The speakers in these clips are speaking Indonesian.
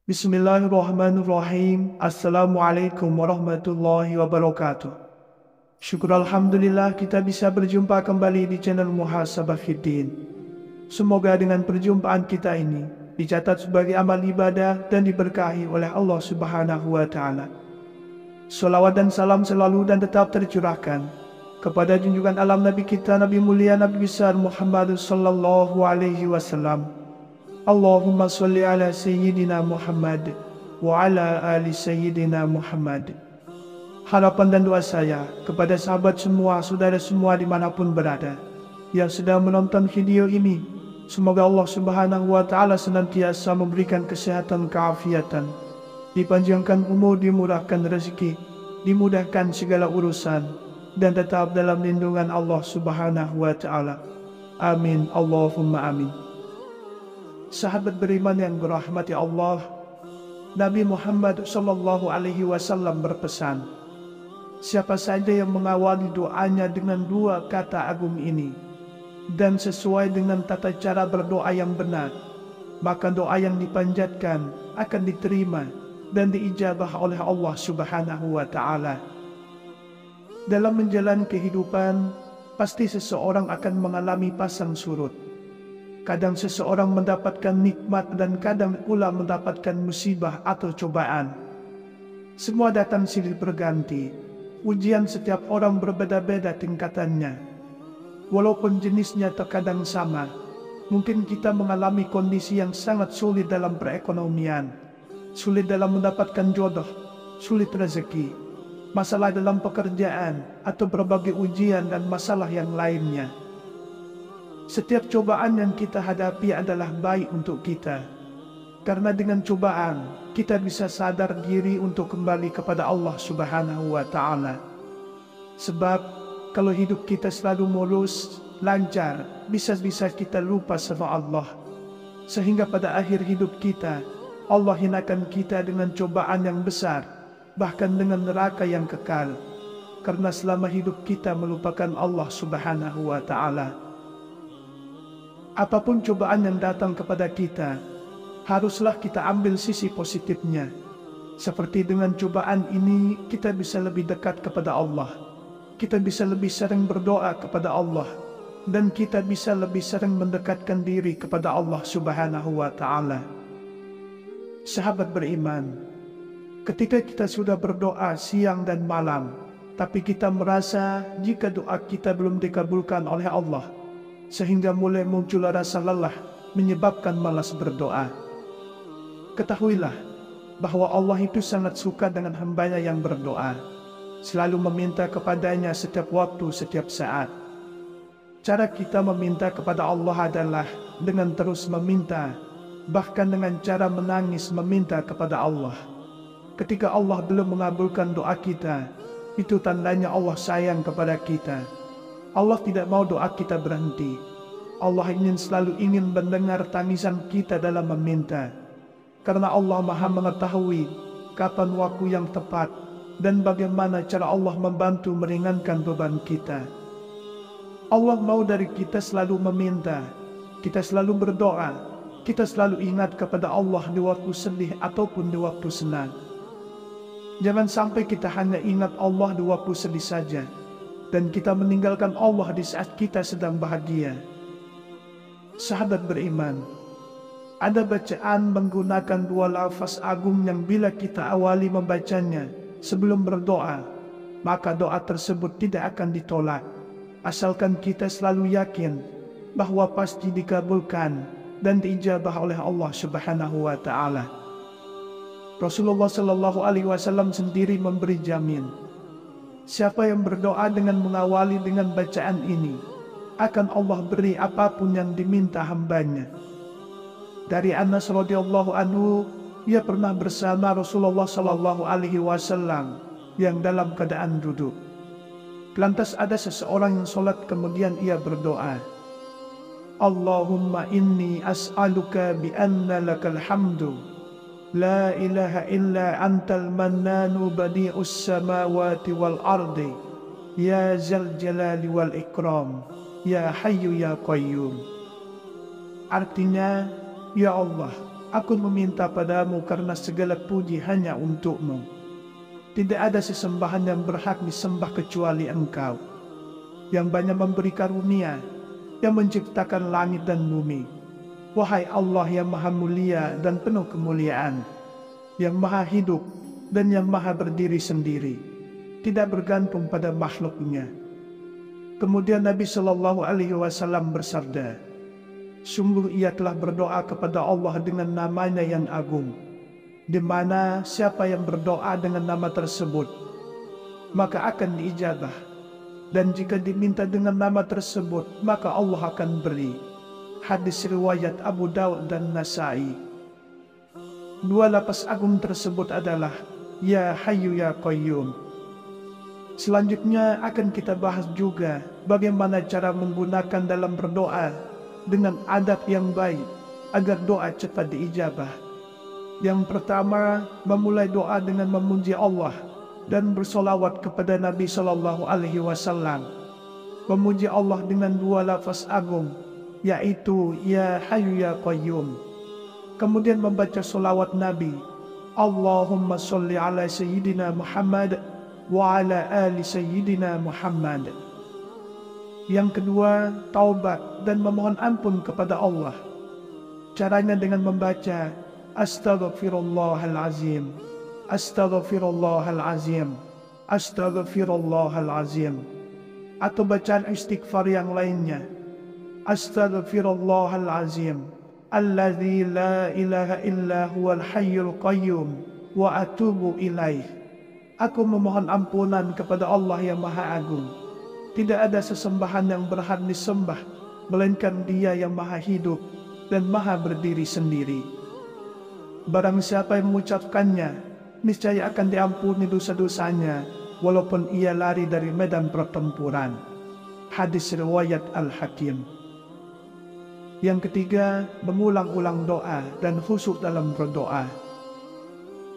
Bismillahirrahmanirrahim. Assalamualaikum warahmatullahi wabarakatuh. Syukur Alhamdulillah kita bisa berjumpa kembali di channel Muhasabah Fiddin. Semoga dengan perjumpaan kita ini dicatat sebagai amal ibadah dan diberkahi oleh Allah Subhanahu wa Ta'ala. Salawat dan salam selalu dan tetap tercurahkan kepada junjungan alam Nabi kita, Nabi mulia, Nabi besar Muhammad sallallahu alaihi wasallam. Allahumma salli ala Sayyidina Muhammad wa ala ali Sayyidina Muhammad. Harapan dan doa saya kepada sahabat semua, saudara semua dimanapun berada yang sedang menonton video ini, semoga Allah Subhanahu wa Ta'ala senantiasa memberikan kesehatan, keafiatan, dipanjangkan umur, dimurahkan rezeki, dimudahkan segala urusan, dan tetap dalam lindungan Allah Subhanahu wa Ta'ala. Amin, Allahumma amin. Sahabat beriman yang dirahmati Allah, Nabi Muhammad sallallahu alaihi wasallam berpesan, siapa saja yang mengawali doanya dengan dua kata agung ini dan sesuai dengan tata cara berdoa yang benar, maka doa yang dipanjatkan akan diterima dan diijabah oleh Allah Subhanahu wa Ta'ala. Dalam menjalani kehidupan, pasti seseorang akan mengalami pasang surut. Kadang seseorang mendapatkan nikmat dan kadang pula mendapatkan musibah atau cobaan. Semua datang silih berganti. Ujian setiap orang berbeda-beda tingkatannya. Walaupun jenisnya terkadang sama, mungkin kita mengalami kondisi yang sangat sulit dalam perekonomian, sulit dalam mendapatkan jodoh, sulit rezeki, masalah dalam pekerjaan, atau berbagai ujian dan masalah yang lainnya. Setiap cobaan yang kita hadapi adalah baik untuk kita, karena dengan cobaan kita bisa sadar diri untuk kembali kepada Allah Subhanahu wa Ta'ala. Sebab kalau hidup kita selalu mulus, lancar, bisa-bisa kita lupa sama Allah, sehingga pada akhir hidup kita Allah hinakan kita dengan cobaan yang besar, bahkan dengan neraka yang kekal, karena selama hidup kita melupakan Allah Subhanahu wa Ta'ala. Apapun cobaan yang datang kepada kita, haruslah kita ambil sisi positifnya. Seperti dengan cobaan ini, kita bisa lebih dekat kepada Allah. Kita bisa lebih sering berdoa kepada Allah. Dan kita bisa lebih sering mendekatkan diri kepada Allah Subhanahu wa Ta'ala. Sahabat beriman, ketika kita sudah berdoa siang dan malam, tapi kita merasa jika doa kita belum dikabulkan oleh Allah, sehingga mulai muncul rasa lelah menyebabkan malas berdoa. Ketahuilah bahwa Allah itu sangat suka dengan hambanya yang berdoa, selalu meminta kepadanya setiap waktu, setiap saat. Cara kita meminta kepada Allah adalah dengan terus meminta, bahkan dengan cara menangis meminta kepada Allah. Ketika Allah belum mengabulkan doa kita, itu tandanya Allah sayang kepada kita. Allah tidak mau doa kita berhenti. Allah selalu ingin mendengar tangisan kita dalam meminta. Karena Allah Maha mengetahui kapan waktu yang tepat dan bagaimana cara Allah membantu meringankan beban kita. Allah mau dari kita selalu meminta, kita selalu berdoa, kita selalu ingat kepada Allah di waktu sedih ataupun di waktu senang. Jangan sampai kita hanya ingat Allah di waktu sedih saja, dan kita meninggalkan Allah di saat kita sedang bahagia. Sahabat beriman, ada bacaan menggunakan dua lafaz agung yang bila kita awali membacanya sebelum berdoa, maka doa tersebut tidak akan ditolak, asalkan kita selalu yakin bahwa pasti dikabulkan dan diijabah oleh Allah Subhanahu wa Ta'ala. Rasulullah sallallahu alaihi wasallam sendiri memberi jamin, siapa yang berdoa dengan mengawali dengan bacaan ini, akan Allah beri apapun yang diminta hambanya. Dari Anas radhiyallahu anhu, ia pernah bersama Rasulullah sallallahu alaihi wasallam yang dalam keadaan duduk. Lantas ada seseorang yang sholat, kemudian ia berdoa, Allahumma inni as'aluka bi anna lakal hamdu la ilaha illa antal mannanu badi'us samawati wal ardi ya zal jalali wal ikram ya hayyu ya qayyum. Artinya, ya Allah, aku meminta padamu karena segala puji hanya untuk-Mu. Tidak ada sesembahan yang berhak disembah kecuali Engkau, yang banyak memberi karunia, yang menciptakan langit dan bumi. Wahai Allah yang maha mulia dan penuh kemuliaan, yang maha hidup dan yang maha berdiri sendiri, tidak bergantung pada makhluknya. Kemudian Nabi Shallallahu Alaihi Wasallam bersabda, sungguh ia telah berdoa kepada Allah dengan namanya yang agung, di mana siapa yang berdoa dengan nama tersebut, maka akan diijabah. Dan jika diminta dengan nama tersebut, maka Allah akan beri. Hadis riwayat Abu Daud dan Nasai. Dua lafaz agung tersebut adalah Ya Hayyu Ya Qayyum. Selanjutnya akan kita bahas juga bagaimana cara menggunakan dalam berdoa dengan adab yang baik agar doa cepat diijabah. Yang pertama, memulai doa dengan memuji Allah dan bersolawat kepada Nabi Shallallahu Alaihi Wasallam. Memuji Allah dengan dua lafaz agung, yaitu Ya Hayyu Ya Qayyum. Kemudian membaca solawat Nabi, Allahumma sholli ala Sayyidina Muhammad wa ala ali Sayyidina Muhammad. Yang kedua, taubat dan memohon ampun kepada Allah. Caranya dengan membaca Astaghfirullahalazim, Astaghfirullahalazim, Astaghfirullahalazim, atau bacaan istighfar yang lainnya, Astaghfirullahalazim, Alladzi la ilaha illa huwal hayyul qayyum wa atubu ilaih. Aku memohon ampunan kepada Allah yang Maha Agung. Tidak ada sesembahan yang berhak disembah, melainkan Dia yang Maha Hidup dan Maha Berdiri sendiri. Barang siapa yang mengucapkannya, niscaya akan diampuni dosa-dosanya, walaupun ia lari dari medan pertempuran. Hadis riwayat Al-Hakim. Yang ketiga, mengulang-ulang doa dan khusyuk dalam berdoa.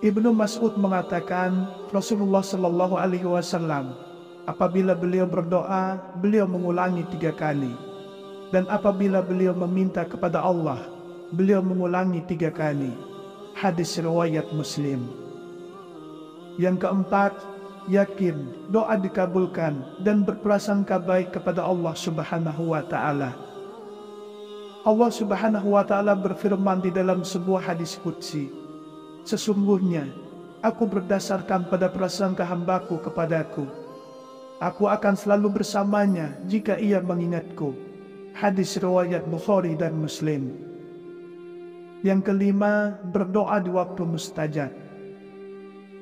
Ibnu Mas'ud mengatakan, Rasulullah Shallallahu Alaihi Wasallam, apabila beliau berdoa, beliau mengulangi 3 kali, dan apabila beliau meminta kepada Allah, beliau mengulangi 3 kali. Hadis riwayat Muslim. Yang keempat, yakin doa dikabulkan dan berprasangka baik kepada Allah Subhanahu wa Ta'ala. Allah Subhanahu wa Ta'ala berfirman di dalam sebuah hadis qudsi, sesungguhnya aku berdasarkan pada prasangka hambaku kepadaku, aku akan selalu bersamanya jika ia mengingatku. Hadis riwayat Bukhari dan Muslim. Yang kelima, berdoa di waktu mustajab.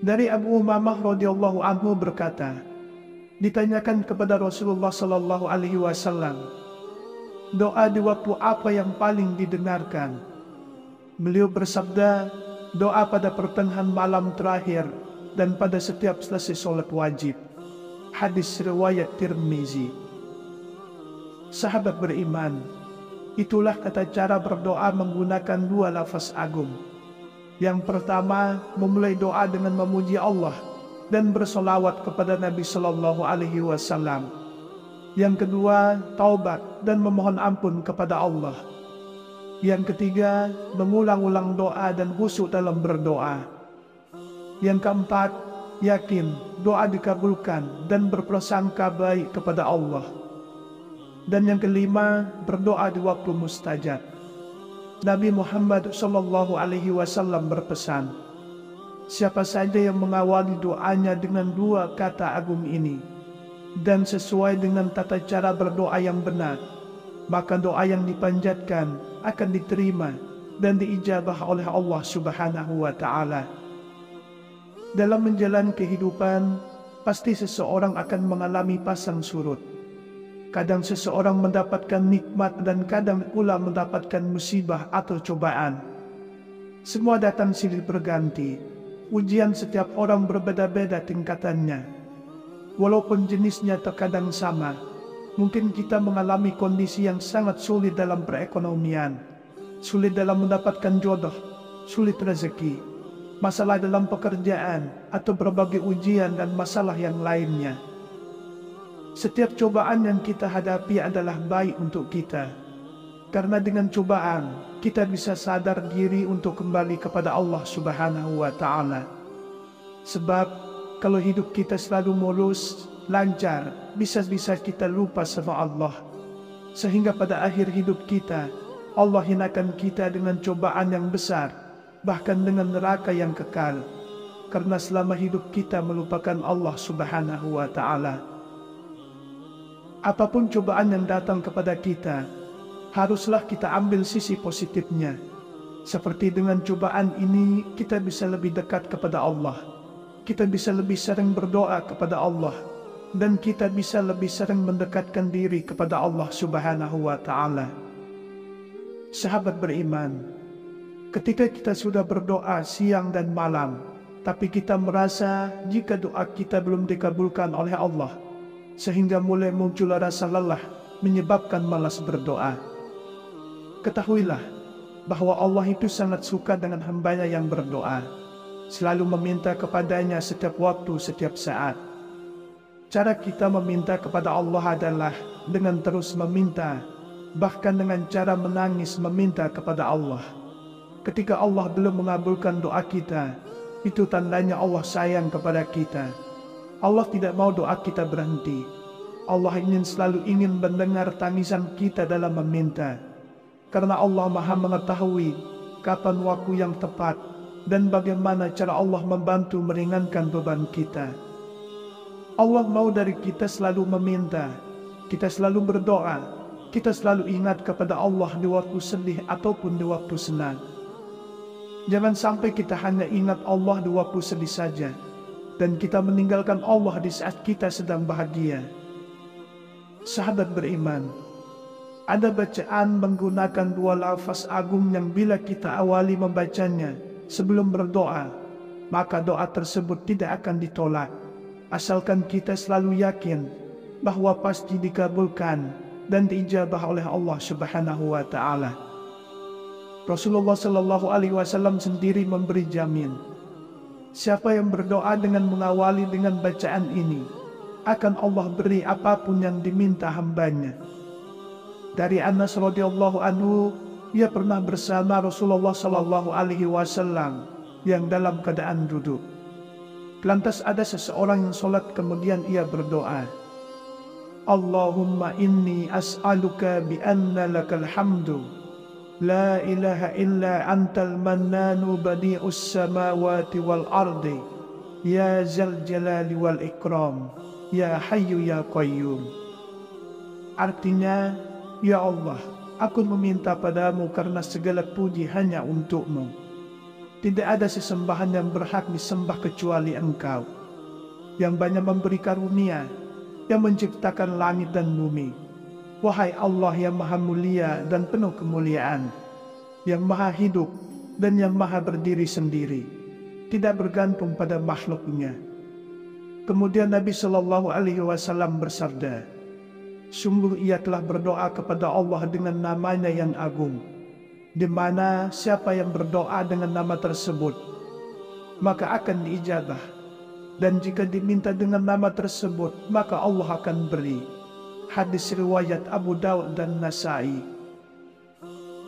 Dari Abu Umamah radhiyallahu anhu berkata, ditanyakan kepada Rasulullah Sallallahu Alaihi Wasallam, doa di waktu apa yang paling didengarkan? Beliau bersabda, doa pada pertengahan malam terakhir dan pada setiap selesai sholat wajib. Hadis riwayat Tirmizi. Sahabat beriman, itulah kata cara berdoa menggunakan 2 lafaz agung. Yang pertama, memulai doa dengan memuji Allah dan bersolawat kepada Nabi Shallallahu Alaihi Wasallam. Yang kedua, taubat dan memohon ampun kepada Allah. Yang ketiga, mengulang-ulang doa dan khusyuk dalam berdoa. Yang keempat, yakin doa dikabulkan dan berprasangka baik kepada Allah. Dan yang kelima, berdoa di waktu mustajab. Nabi Muhammad Shallallahu Alaihi Wasallam berpesan, siapa saja yang mengawali doanya dengan 2 kata agung ini dan sesuai dengan tata cara berdoa yang benar, maka doa yang dipanjatkan akan diterima dan diijabah oleh Allah Subhanahu wa Ta'ala. Dalam menjalani kehidupan, pasti seseorang akan mengalami pasang surut. Kadang seseorang mendapatkan nikmat dan kadang pula mendapatkan musibah atau cobaan. Semua datang silih berganti. Ujian setiap orang berbeda-beda tingkatannya. Walaupun jenisnya terkadang sama, mungkin kita mengalami kondisi yang sangat sulit dalam perekonomian, sulit dalam mendapatkan jodoh, sulit rezeki, masalah dalam pekerjaan, atau berbagai ujian dan masalah yang lainnya. Setiap cobaan yang kita hadapi adalah baik untuk kita, karena dengan cobaan kita bisa sadar diri untuk kembali kepada Allah Subhanahu wa Ta'ala. Sebab kalau hidup kita selalu mulus, lancar, bisa-bisa kita lupa sama Allah. Sehingga pada akhir hidup kita, Allah hinakan kita dengan cobaan yang besar, bahkan dengan neraka yang kekal. Karena selama hidup kita melupakan Allah Subhanahu wa Ta'ala. Apapun cobaan yang datang kepada kita, haruslah kita ambil sisi positifnya. Seperti dengan cobaan ini, kita bisa lebih dekat kepada Allah. Kita bisa lebih sering berdoa kepada Allah. Dan kita bisa lebih sering mendekatkan diri kepada Allah Subhanahu wa Ta'ala. Sahabat beriman, ketika kita sudah berdoa siang dan malam, tapi kita merasa jika doa kita belum dikabulkan oleh Allah, sehingga mulai muncul rasa lelah menyebabkan malas berdoa. Ketahuilah bahwa Allah itu sangat suka dengan hambanya yang berdoa, selalu meminta kepadanya setiap waktu, setiap saat. Cara kita meminta kepada Allah adalah dengan terus meminta, bahkan dengan cara menangis meminta kepada Allah. Ketika Allah belum mengabulkan doa kita, itu tandanya Allah sayang kepada kita. Allah tidak mau doa kita berhenti. Allah selalu ingin mendengar tangisan kita dalam meminta. Karena Allah Maha mengetahui kapan waktu yang tepat dan bagaimana cara Allah membantu meringankan beban kita. Allah mau dari kita selalu meminta, kita selalu berdoa, kita selalu ingat kepada Allah di waktu sedih ataupun di waktu senang. Jangan sampai kita hanya ingat Allah di waktu sedih saja, dan kita meninggalkan Allah di saat kita sedang bahagia. Sahabat beriman, ada bacaan menggunakan dua lafaz agung yang bila kita awali membacanya sebelum berdoa, maka doa tersebut tidak akan ditolak, asalkan kita selalu yakin bahwa pasti dikabulkan dan diijabah oleh Allah Subhanahu wa Ta'ala. Rasulullah Shallallahu Alaihi Wasallam sendiri memberi jamin, siapa yang berdoa dengan mengawali dengan bacaan ini, akan Allah beri apapun yang diminta hambanya. Dari Anas radhiyallahu anhu, ia pernah bersama Rasulullah Shallallahu Alaihi Wasallam yang dalam keadaan duduk. Lantas ada seseorang yang sholat, kemudian ia berdoa, Allahumma inni as'aluka bi anna lakal hamdu, la ilaha illa antal mannanu badi'us samawati wal ardi, ya zal jalali wal ikram, ya hayyu ya qayyum. Artinya, ya Allah, aku meminta padamu karena segala puji hanya untukmu. Tidak ada sesembahan yang berhak disembah kecuali Engkau, yang banyak memberi karunia, yang menciptakan langit dan bumi. Wahai Allah yang maha mulia dan penuh kemuliaan, yang maha hidup dan yang maha berdiri sendiri, tidak bergantung pada makhluknya. Kemudian Nabi Shallallahu Alaihi Wasallam bersabda, sungguh ia telah berdoa kepada Allah dengan namanya yang agung, di mana siapa yang berdoa dengan nama tersebut, maka akan diijabah. Dan jika diminta dengan nama tersebut, maka Allah akan beri. Hadis riwayat Abu Daud dan Nasai.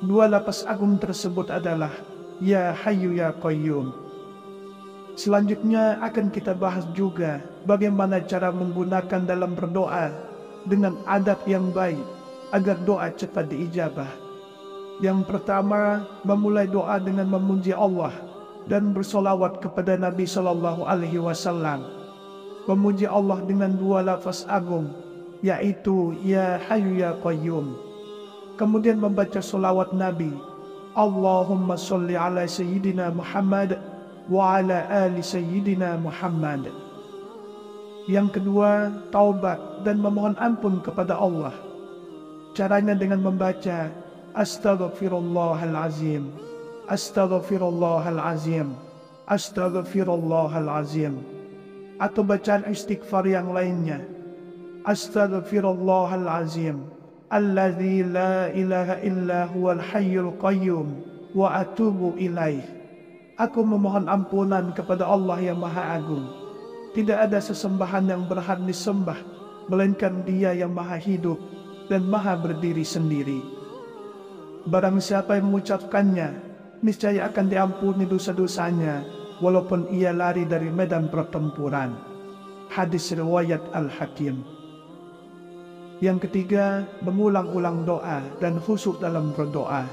Dua lafaz agung tersebut adalah Ya Hayyu Ya Qayyum. Selanjutnya akan kita bahas juga bagaimana cara menggunakan dalam berdoa dengan adab yang baik agar doa cepat diijabah. Yang pertama, memulai doa dengan memuji Allah dan bersolawat kepada Nabi Shallallahu Alaihi Wasallam. Memuji Allah dengan dua lafaz agung, yaitu Ya Hayyu Ya Qayyum. Kemudian membaca solawat Nabi, Allahumma sholli ala Sayyidina Muhammad wa ala ali Sayyidina Muhammad. Yang kedua, taubat dan memohon ampun kepada Allah. Caranya dengan membaca Astaghfirullahalazim, Astaghfirullahalazim, Astaghfirullahalazim, atau bacaan istighfar yang lainnya, Astaghfirullahalazim, Alladzi la ilaha illa huwal hayyul qayyum wa atubu ilaih. Aku memohon ampunan kepada Allah yang Maha Agung. Tidak ada sesembahan yang berhak disembah melainkan Dia yang Maha Hidup dan Maha Berdiri sendiri. Barang siapa yang mengucapkannya, niscaya akan diampuni dosa-dosanya, walaupun ia lari dari medan pertempuran. Hadis riwayat Al-Hakim. Yang ketiga, mengulang-ulang doa dan khusyuk dalam berdoa.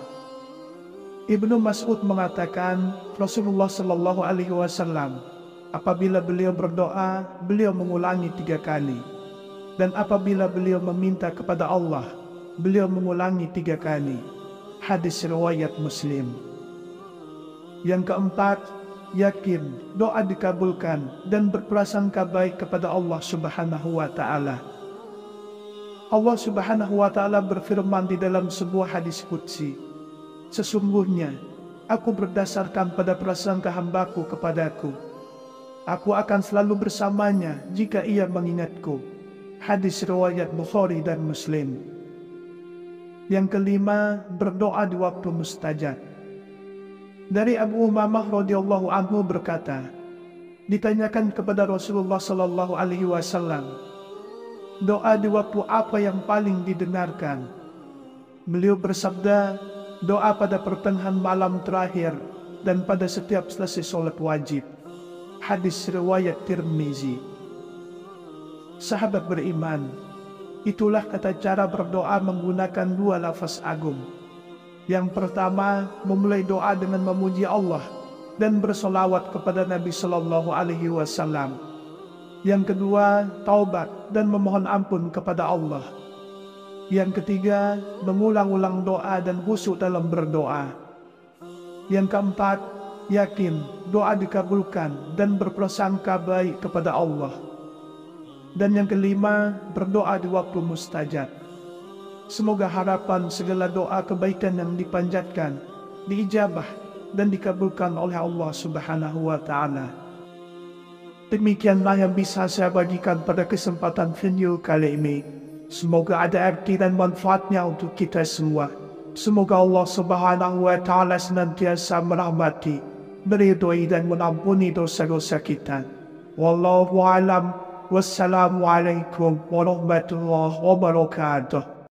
Ibnu Mas'ud mengatakan, Rasulullah Shallallahu Alaihi Wasallam, apabila beliau berdoa, beliau mengulangi 3 kali. Dan apabila beliau meminta kepada Allah, beliau mengulangi 3 kali. Hadis riwayat Muslim. Yang keempat, yakin doa dikabulkan dan berprasangka baik kepada Allah Subhanahu wa Ta'ala. Allah Subhanahu wa Ta'ala berfirman di dalam sebuah hadis qudsi, sesungguhnya aku berdasarkan pada prasangka hambaku kepadaku. Aku akan selalu bersamanya jika ia mengingatku. Hadis riwayat Bukhari dan Muslim. Yang kelima, berdoa di waktu mustajab. Dari Abu Umamah radhiyallahu anhu berkata, ditanyakan kepada Rasulullah sallallahu alaihi wasallam, doa di waktu apa yang paling didengarkan? Beliau bersabda, doa pada pertengahan malam terakhir dan pada setiap selesai sholat wajib. Hadis riwayat Tirmizi. Sahabat beriman, itulah kata cara berdoa menggunakan 2 lafaz agung. Yang pertama, memulai doa dengan memuji Allah dan bersolawat kepada Nabi Sallallahu Alaihi Wasallam. Yang kedua, taubat dan memohon ampun kepada Allah. Yang ketiga, mengulang-ulang doa dan khusyuk dalam berdoa. Yang keempat, yakin doa dikabulkan dan berprasangka baik kepada Allah. Dan yang kelima, berdoa di waktu mustajab. Semoga harapan segala doa kebaikan yang dipanjatkan diijabah dan dikabulkan oleh Allah Subhanahu wa Ta'ala. Demikianlah yang bisa saya bagikan pada kesempatan video kali ini. Semoga ada arti dan manfaatnya untuk kita semua. Semoga Allah Subhanahu wa Ta'ala senantiasa merahmati, meridhoi dan mengampuni dosa-dosa kita. Wallahu a'lam. Wassalamualaikum warahmatullahi wabarakatuh.